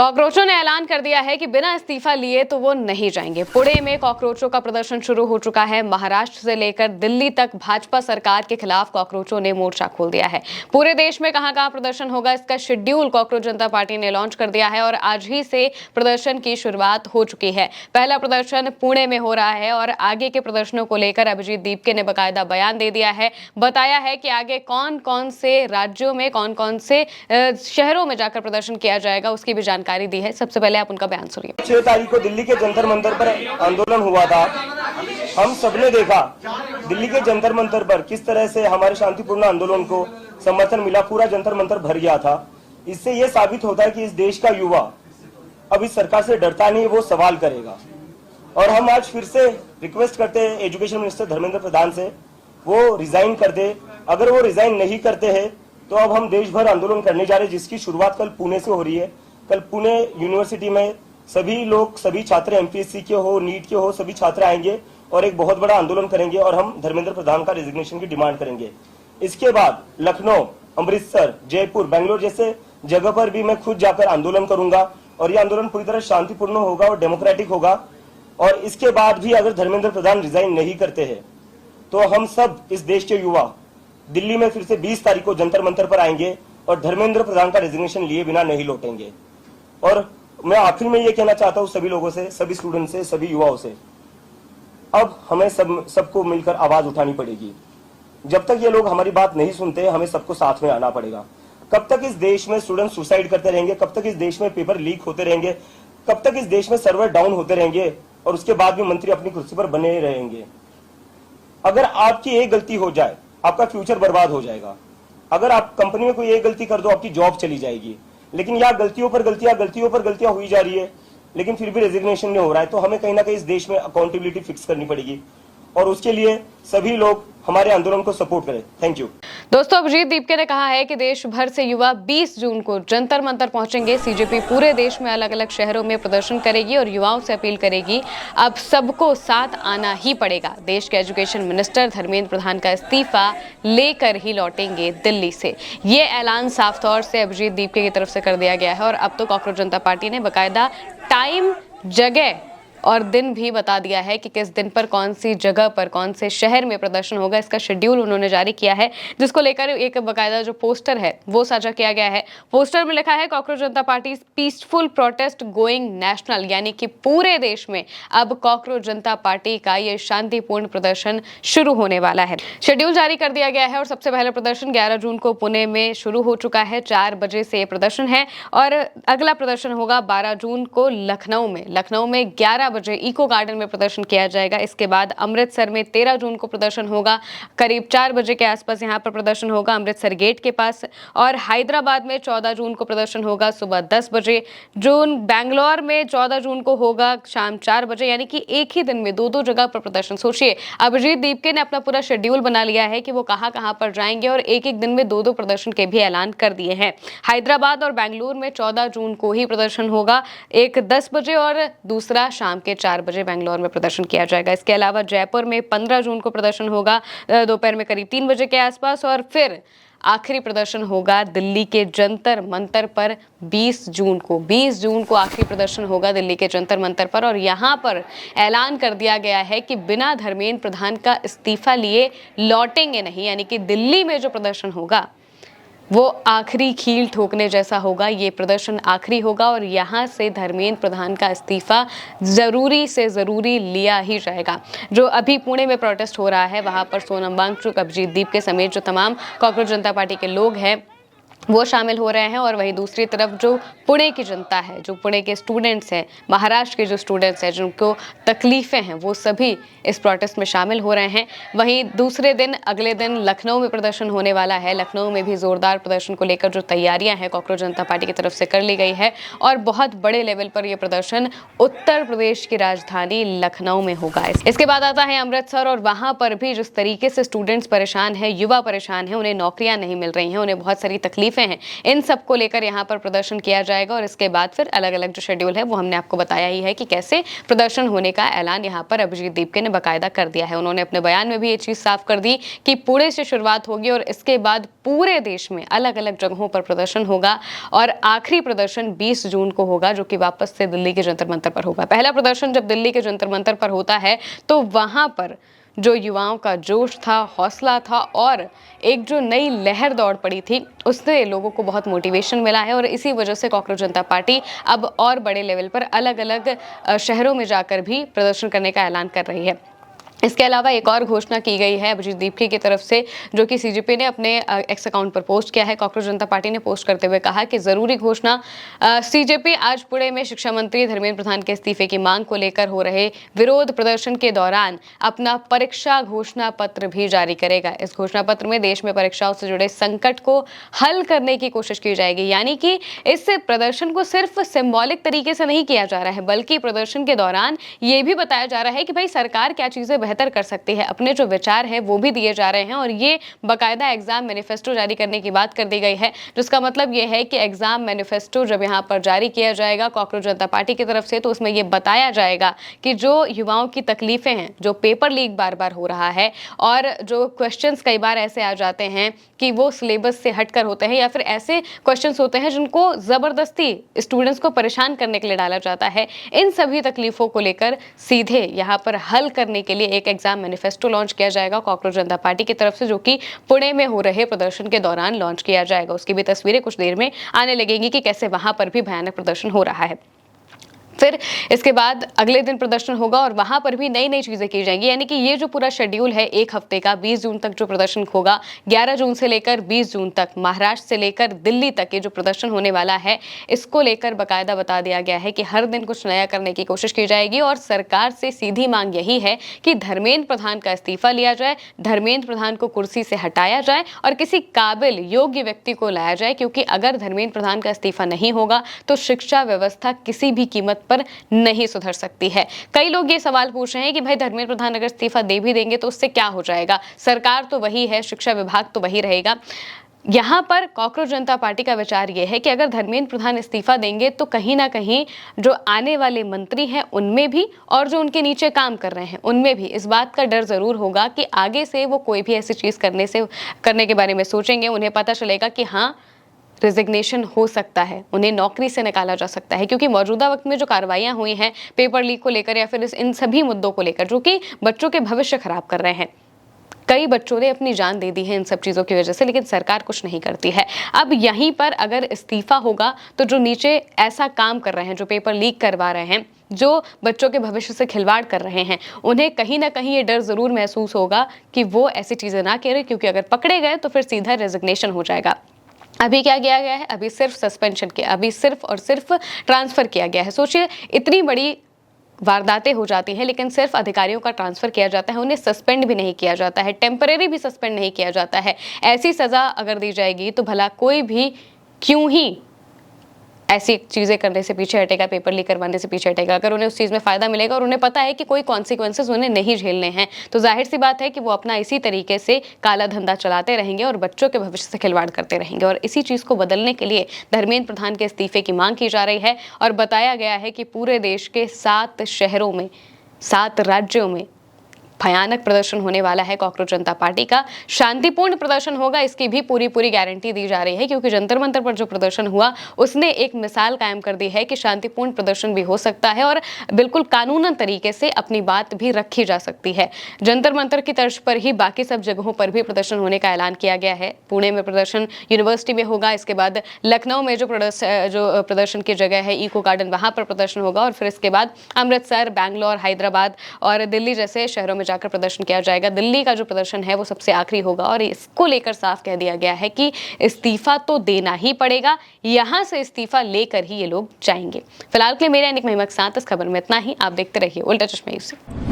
कॉकरोचों ने ऐलान कर दिया है कि बिना इस्तीफा लिए तो वो नहीं जाएंगे। पुणे में कॉकरोचों का प्रदर्शन शुरू हो चुका है। महाराष्ट्र से लेकर दिल्ली तक भाजपा सरकार के खिलाफ कॉकरोचों ने मोर्चा खोल दिया है। पूरे देश में कहां-कहां प्रदर्शन होगा, इसका शेड्यूल कॉकरोच जनता पार्टी ने लॉन्च कर दिया है और आज ही से प्रदर्शन की शुरुआत हो चुकी है। पहला प्रदर्शन पुणे में हो रहा है और आगे के प्रदर्शनों को लेकर अभिजीत दीपके ने बाकायदा बयान दे दिया है। बताया है कि आगे कौन-कौन से राज्यों में, कौन-कौन से शहरों में जाकर प्रदर्शन किया जाएगा, उसकी भी जानकारी दी है। सबसे पहले आप उनका बयान सुनिए। 6 तारीख को दिल्ली के जंतर मंतर पर आंदोलन हुआ था। हम सबने देखा दिल्ली के जंतर मंतर पर किस तरह से हमारे शांतिपूर्ण आंदोलन को समर्थन मिला। पूरा जंतर मंतर भर गया था। इससे यह साबित होता है कि इस देश का युवा अब इस सरकार से डरता नहीं, वो सवाल करेगा। और हम आज फिर से रिक्वेस्ट करते हैं एजुकेशन मिनिस्टर धर्मेंद्र प्रधान से, वो रिजाइन कर दे। अगर वो रिजाइन नहीं करते हैं तो अब हम देश भर आंदोलन करने जा रहे हैं, जिसकी शुरुआत कल पुणे से हो रही है। कल पुणे यूनिवर्सिटी में सभी लोग, सभी छात्र एमपीएससी के हो, नीट के हो, सभी छात्र आएंगे और एक बहुत बड़ा आंदोलन करेंगे और हम धर्मेंद्र प्रधान का रेजिग्नेशन की डिमांड करेंगे। इसके बाद लखनऊ, अमृतसर, जयपुर, बेंगलोर जैसे जगह पर भी मैं खुद जाकर आंदोलन करूंगा और ये आंदोलन पूरी तरह शांतिपूर्ण होगा और डेमोक्रेटिक होगा। और इसके बाद भी अगर धर्मेंद्र प्रधान रिजाइन नहीं करते हैं तो हम सब इस देश के युवा दिल्ली में फिर से 20 तारीख को जंतर मंतर पर आएंगे और धर्मेंद्र प्रधान का रेजिग्नेशन लिए बिना नहीं लौटेंगे। और मैं आखिर में ये कहना चाहता हूं सभी लोगों से, सभी स्टूडेंट से, सभी युवाओं से, अब हमें सबको मिलकर आवाज उठानी पड़ेगी। जब तक ये लोग हमारी बात नहीं सुनते, हमें सबको साथ में आना पड़ेगा। कब तक इस देश में स्टूडेंट सुसाइड करते रहेंगे, कब तक इस देश में पेपर लीक होते रहेंगे, कब तक इस देश में सर्वर डाउन होते रहेंगे और उसके बाद भी मंत्री अपनी कुर्सी पर बने रहेंगे। अगर आपकी एक गलती हो जाए, आपका फ्यूचर बर्बाद हो जाएगा। अगर आप कंपनी में कोई एक गलती कर दो, आपकी जॉब चली जाएगी। लेकिन यहाँ गलतियों पर गलतियां हुई जा रही है, लेकिन फिर भी रेजिग्नेशन नहीं हो रहा है। तो हमें कहीं ना कहीं इस देश में अकाउंटेबिलिटी फिक्स करनी पड़ेगी और उसके लिए सभी लोग हमारे आंदोलन को सपोर्ट करें। Thank you. दोस्तों, अभिजीत दीपके ने कहा है कि देश भर से युवा 20 जून को जंतर मंतर पहुंचेंगे। सीजेपी पूरे देश में अलग अलग शहरों में प्रदर्शन करेगी और युवाओं से अपील करेगी, अब सबको साथ आना ही पड़ेगा। देश के एजुकेशन मिनिस्टर धर्मेंद्र प्रधान का इस्तीफा लेकर ही लौटेंगे दिल्ली से। ये ऐलान साफ तौर से अभिजीत दीपके की तरफ से कर दिया गया है और अब तो कॉकरोच जनता पार्टी ने बाकायदा टाइम, जगह और दिन भी बता दिया है कि किस दिन पर, कौन सी जगह पर, कौन से शहर में प्रदर्शन होगा। इसका शेड्यूल उन्होंने जारी किया है, जिसको लेकर एक बाकायदा जो पोस्टर है वो साझा किया गया है। पोस्टर में लिखा है कॉकरोच जनता party peaceful protest going national, यानी कि पूरे देश में अब कॉकरोच जनता पार्टी का ये शांतिपूर्ण प्रदर्शन शुरू होने वाला है। शेड्यूल जारी कर दिया गया है और सबसे पहला प्रदर्शन 11 जून को पुणे में शुरू हो चुका है। 4 बजे से प्रदर्शन है और अगला प्रदर्शन होगा 12 जून को लखनऊ में 11 बजे इको गार्डन में प्रदर्शन किया जाएगा। इसके बाद अमृतसर में 13 जून को प्रदर्शन होगा, करीब 4 बजे के आसपास यहां पर प्रदर्शन होगा अमृतसर गेट के पास। और हैदराबाद में 14 जून को प्रदर्शन होगा सुबह 10 बजे। बेंगलोर में 14 जून को होगा शाम 4 बजे, यानी कि एक ही दिन में 2-2 जगह पर प्रदर्शन। सोचिए, अभिजीत दीपके ने अपना पूरा शेड्यूल बना लिया है कि वो कहां पर जाएंगे और एक-एक दिन में 2-2 प्रदर्शन के भी ऐलान कर दिए हैं। हैदराबाद और बेंगलुरु में 14 जून को ही प्रदर्शन होगा, एक 10 बजे और दूसरा शाम के 4 बजे बेंगलोर में प्रदर्शन किया जाएगा। इसके अलावा जयपुर में 15 जून को प्रदर्शन होगा दोपहर में करीब 3 बजे के आसपास और फिर आखिरी प्रदर्शन होगा दिल्ली के जंतर मंतर पर 20 जून को आखिरी प्रदर्शन होगा दिल्ली के जंतर मंतर पर। और यहाँ पर ऐलान कर दिया गया है कि बिना धर्मेंद्र प्रधान का इस्तीफा लिए लौटेंगे नहीं, यानी कि दिल्ली में जो प्रदर्शन होगा वो आखिरी कील ठोकने जैसा होगा। ये प्रदर्शन आखिरी होगा और यहाँ से धर्मेंद्र प्रधान का इस्तीफा जरूरी से जरूरी लिया ही जाएगा। जो अभी पुणे में प्रोटेस्ट हो रहा है, वहाँ पर सोनम वांगचुक, अभिजीत दीपके समेत जो तमाम कॉकरोच जनता पार्टी के लोग हैं वो शामिल हो रहे हैं। और वहीं दूसरी तरफ जो पुणे की जनता है, जो पुणे के स्टूडेंट्स हैं, महाराष्ट्र के जो स्टूडेंट्स हैं जिनको तकलीफें हैं, वो सभी इस प्रोटेस्ट में शामिल हो रहे हैं। वहीं दूसरे दिन, अगले दिन लखनऊ में प्रदर्शन होने वाला है। लखनऊ में भी जोरदार प्रदर्शन को लेकर जो तैयारियां हैं कॉकरोच जनता पार्टी की तरफ से कर ली गई है और बहुत बड़े लेवल पर यह प्रदर्शन उत्तर प्रदेश की राजधानी लखनऊ में होगा। इसके बाद आता है अमृतसर और वहां पर भी जिस तरीके से स्टूडेंट्स परेशान है, युवा परेशान है, उन्हें नौकरियां नहीं मिल रही हैं, उन्हें बहुत सारी तकलीफ तकलीफें हैं, इन सब को लेकर यहाँ पर प्रदर्शन किया जाएगा। और इसके बाद फिर अलग अलग जो शेड्यूल है वो हमने आपको बताया ही है कि कैसे प्रदर्शन होने का ऐलान यहाँ पर अभिजीत दीपके ने बाकायदा कर दिया है। उन्होंने अपने बयान में भी ये चीज साफ कर दी कि पुणे से शुरुआत होगी और इसके बाद पूरे देश में अलग अलग जगहों पर प्रदर्शन होगा और आखिरी प्रदर्शन 20 जून को होगा, जो कि वापस से दिल्ली के जंतर मंतर पर होगा। पहला प्रदर्शन जब दिल्ली के जंतर मंतर पर होता है तो वहां पर जो युवाओं का जोश था, हौसला था और एक जो नई लहर दौड़ पड़ी थी, उससे लोगों को बहुत मोटिवेशन मिला है। और इसी वजह से कॉकरोच जनता पार्टी अब और बड़े लेवल पर अलग अलग शहरों में जाकर भी प्रदर्शन करने का ऐलान कर रही है। इसके अलावा एक और घोषणा की गई है अभिजीत दीपके की तरफ से, जो कि सीजेपी ने अपने एक्स अकाउंट पर पोस्ट किया है। कॉकरोच जनता पार्टी ने पोस्ट करते हुए कहा कि जरूरी घोषणा, सीजेपी आज पुणे में शिक्षा मंत्री धर्मेंद्र प्रधान के इस्तीफे की मांग को लेकर हो रहे विरोध प्रदर्शन के दौरान अपना परीक्षा घोषणा पत्र भी जारी करेगा। इस घोषणा पत्र में देश में परीक्षाओं से जुड़े संकट को हल करने की कोशिश की जाएगी। यानी कि इस प्रदर्शन को सिर्फ सिंबॉलिक तरीके से नहीं किया जा रहा है, बल्कि प्रदर्शन के दौरान ये भी बताया जा रहा है कि भाई सरकार क्या चीजें बेहतर कर सकती है। अपने जो विचार है वो भी दिए जा रहे हैं और ये बाकायदा एग्जाम मैनिफेस्टो जारी करने की बात कर दी गई है, जिसका मतलब ये है कि एग्जाम मैनिफेस्टो जब यहाँ पर जारी किया जाएगा कॉकरोच जनता पार्टी की तरफ से, तो उसमें ये बताया जाएगा कि जो युवाओं की तकलीफें हैं, जो पेपर लीक बार बार हो रहा है और जो क्वेश्चंस कई बार ऐसे आ जाते हैं कि वो सिलेबस से हटकर होते हैं या फिर ऐसे क्वेश्चंस होते हैं जिनको जबरदस्ती स्टूडेंट्स को परेशान करने के लिए डाला जाता है, इन सभी तकलीफों को लेकर सीधे यहाँ पर हल करने के लिए एक एग्जाम मैनिफेस्टो लॉन्च किया जाएगा कॉकरोच जनता पार्टी की तरफ से, जो कि पुणे में हो रहे प्रदर्शन के दौरान लॉन्च किया जाएगा। उसकी भी तस्वीरें कुछ देर में आने लगेंगी कि कैसे वहां पर भी भयानक प्रदर्शन हो रहा है। फिर इसके बाद अगले दिन प्रदर्शन होगा और वहां पर भी नई नई चीजें की जाएंगी। यानी कि ये जो पूरा शेड्यूल है एक हफ्ते का, 20 जून तक जो प्रदर्शन होगा, 11 जून से लेकर 20 जून तक महाराष्ट्र से लेकर दिल्ली तक ये जो प्रदर्शन होने वाला है, इसको लेकर बाकायदा बता दिया गया है कि हर दिन कुछ नया करने की कोशिश की जाएगी। और सरकार से सीधी मांग यही है कि धर्मेंद्र प्रधान का इस्तीफा लिया जाए, धर्मेंद्र प्रधान को कुर्सी से हटाया जाए और किसी काबिल योग्य व्यक्ति को लाया जाए, क्योंकि अगर धर्मेंद्र प्रधान का इस्तीफा नहीं होगा तो शिक्षा व्यवस्था किसी भी कीमत पर नहीं सुधर सकती है। कई लोग ये सवाल पूछ रहे हैं कि भाई धर्मेंद्र प्रधान अगर इस्तीफा दे भी देंगे तो उससे क्या हो जाएगा, सरकार तो वही है, शिक्षा विभाग तो वही रहेगा। यहाँ पर कॉकरोच जनता पार्टी का विचार यह है कि अगर धर्मेंद्र प्रधान इस्तीफा देंगे तो कहीं ना कहीं जो आने वाले मंत्री हैं उनमें भी और जो उनके नीचे काम कर रहे हैं उनमें भी इस बात का डर जरूर होगा कि आगे से वो कोई भी ऐसी चीज करने के बारे में सोचेंगे। उन्हें पता चलेगा कि हाँ, रेजिग्नेशन हो सकता है, उन्हें नौकरी से निकाला जा सकता है, क्योंकि मौजूदा वक्त में जो कार्रवाइयां हुई हैं पेपर लीक को लेकर या फिर इन सभी मुद्दों को लेकर जो कि बच्चों के भविष्य खराब कर रहे हैं, कई बच्चों ने अपनी जान दे दी है इन सब चीजों की वजह से, लेकिन सरकार कुछ नहीं करती है। अब यहीं पर अगर इस्तीफा होगा तो जो नीचे ऐसा काम कर रहे हैं, जो पेपर लीक करवा रहे हैं, जो बच्चों के भविष्य से खिलवाड़ कर रहे हैं, उन्हें कहीं ना कहीं ये डर जरूर महसूस होगा कि वो ऐसी चीजें ना करें, क्योंकि अगर पकड़े गए तो फिर सीधा रेजिग्नेशन हो जाएगा। अभी क्या किया गया है, अभी सिर्फ सस्पेंशन किया, अभी सिर्फ और सिर्फ ट्रांसफर किया गया है। सोचिए, इतनी बड़ी वारदातें हो जाती हैं लेकिन सिर्फ अधिकारियों का ट्रांसफर किया जाता है, उन्हें सस्पेंड भी नहीं किया जाता है, टेम्परेरी भी सस्पेंड नहीं किया जाता है। ऐसी सजा अगर दी जाएगी तो भला कोई भी क्यों ही ऐसी चीजें करने से पीछे हटेगा, पेपर लीक करवाने से पीछे हटेगा। अगर उन्हें उस चीज में फायदा मिलेगा और उन्हें पता है कि कोई कॉन्सिक्वेंसेस उन्हें नहीं झेलने हैं, तो जाहिर सी बात है कि वो अपना इसी तरीके से काला धंधा चलाते रहेंगे और बच्चों के भविष्य से खिलवाड़ करते रहेंगे। और इसी चीज को बदलने के लिए धर्मेंद्र प्रधान के इस्तीफे की मांग की जा रही है और बताया गया है कि पूरे देश के 7 शहरों में, 7 राज्यों में भयानक प्रदर्शन होने वाला है कॉकरोच जनता पार्टी का। शांतिपूर्ण प्रदर्शन होगा, इसकी भी पूरी गारंटी दी जा रही है, क्योंकि जंतर मंतर पर जो प्रदर्शन हुआ उसने एक मिसाल कायम कर दी है कि शांतिपूर्ण प्रदर्शन भी हो सकता है और बिल्कुल कानूनन तरीके से अपनी बात भी रखी जा सकती है। जंतर मंतर की तर्ज पर ही बाकी सब जगहों पर भी प्रदर्शन होने का ऐलान किया गया है। पुणे में प्रदर्शन यूनिवर्सिटी में होगा, इसके बाद लखनऊ में जो प्रदर्शन की जगह है इको गार्डन, वहां पर प्रदर्शन होगा और फिर इसके बाद अमृतसर, बैंगलोर, हैदराबाद और दिल्ली जैसे शहरों में जाकर प्रदर्शन किया जाएगा। दिल्ली का जो प्रदर्शन है वो सबसे आखिरी होगा और इसको लेकर साफ कह दिया गया है कि इस्तीफा तो देना ही पड़ेगा, यहां से इस्तीफा लेकर ही ये लोग जाएंगे। फिलहाल के लिए मेरे यानी महिमा के साथ इस खबर में इतना ही। आप देखते रहिए उल्टा चश्मा न्यूज़।